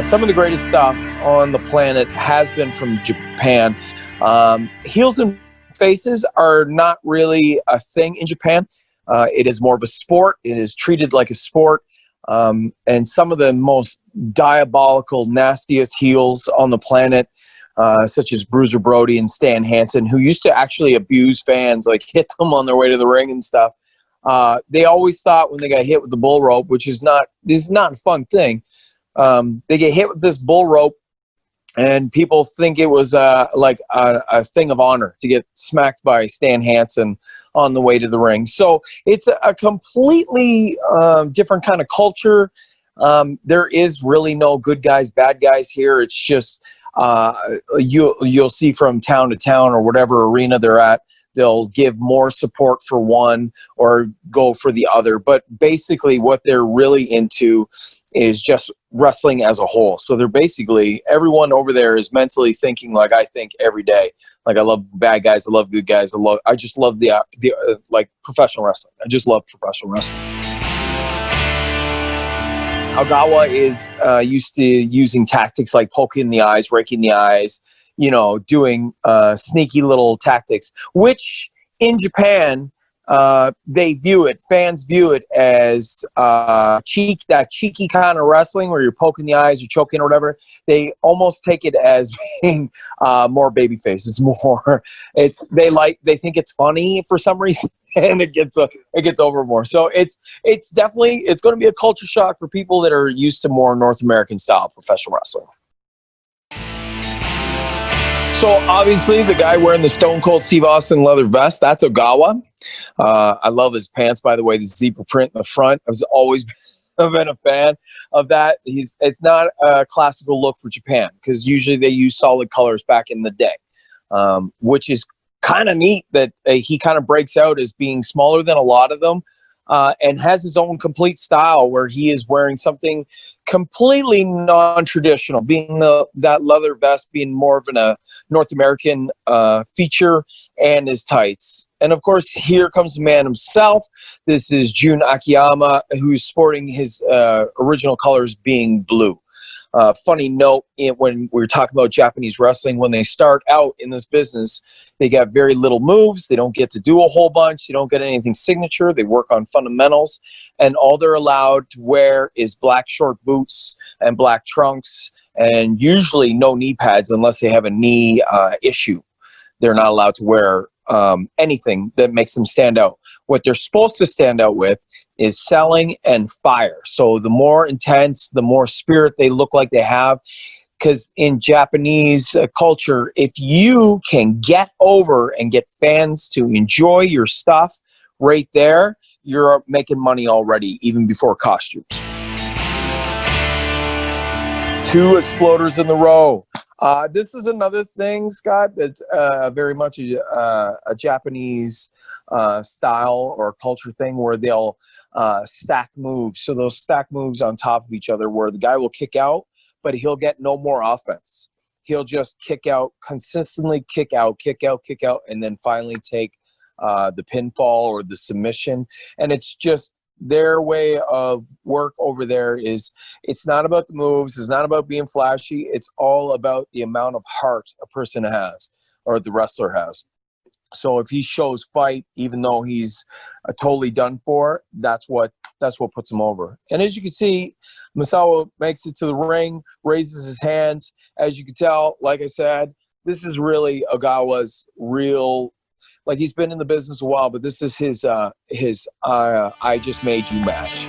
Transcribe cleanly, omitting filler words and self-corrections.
Some of the greatest stuff on the planet has been from Japan. Heels and faces are not really a thing in Japan. It is more of a sport. It is treated like a sport. And some of the most diabolical, nastiest heels on the planet, such as Bruiser Brody and Stan Hansen, who used to actually abuse fans, like hit them on their way to the ring and stuff. They always thought when they got hit with the bull rope, which is not a fun thing. They get hit with this bull rope, and people think it was like a thing of honor to get smacked by Stan Hansen on the way to the ring. So it's a completely different kind of culture. There is really no good guys, bad guys here. It's just you'll see from town to town or whatever arena they're at, they'll give more support for one or go for the other. But basically what they're really into is just wrestling as a whole. So they're basically, everyone over there is mentally thinking like I think every day. Like, I love bad guys, I love good guys, I just love the like professional wrestling. I just love professional wrestling. Ogawa is used to using tactics like poking in the eyes, raking the eyes, doing sneaky little tactics, which in Japan, fans view it as that cheeky kind of wrestling where you're poking the eyes, you're choking or whatever. They almost take it as being more babyface. It's more, they think it's funny for some reason, and it gets over more. So it's definitely going to be a culture shock for people that are used to more North American style professional wrestling. So obviously the guy wearing the Stone Cold Steve Austin leather vest, that's Ogawa. I love his pants, by the way, the zebra print in the front. I've always been a fan of that. It's not a classical look for Japan because usually they use solid colors back in the day, which is kind of neat that he kind of breaks out as being smaller than a lot of them. And has his own complete style where he is wearing something completely non-traditional, being that leather vest being more of a North American feature, and his tights. And of course, here comes the man himself. This is Jun Akiyama, who's sporting his original colors being blue. Funny note, when we were talking about Japanese wrestling, when they start out in this business, they got very little moves. They don't get to do a whole bunch. They don't get anything signature. They work on fundamentals. And all they're allowed to wear is black short boots and black trunks, and usually no knee pads unless they have a knee issue. They're not allowed to wear anything that makes them stand out. What they're supposed to stand out with is selling and fire. So the more intense, the more spirit they look like they have. Because in Japanese culture, if you can get over and get fans to enjoy your stuff right there, you're making money already, even before costumes. 2 exploders in the row. This is another thing, Scott, that's very much a Japanese style or culture thing where they'll stack moves. So those stack moves on top of each other where the guy will kick out, but he'll get no more offense. He'll just kick out, consistently kick out, and then finally take the pinfall or the submission. And it's just their way of work over there is, it's not about the moves, it's not about being flashy, it's all about the amount of heart a person has or the wrestler has. So if he shows fight, even though he's totally done for, that's what puts him over. And as you can see, Misawa makes it to the ring, raises his hands. As you can tell, like I said, this is really Ogawa's real. Like, he's been in the business a while, but this is his I Just Made You match.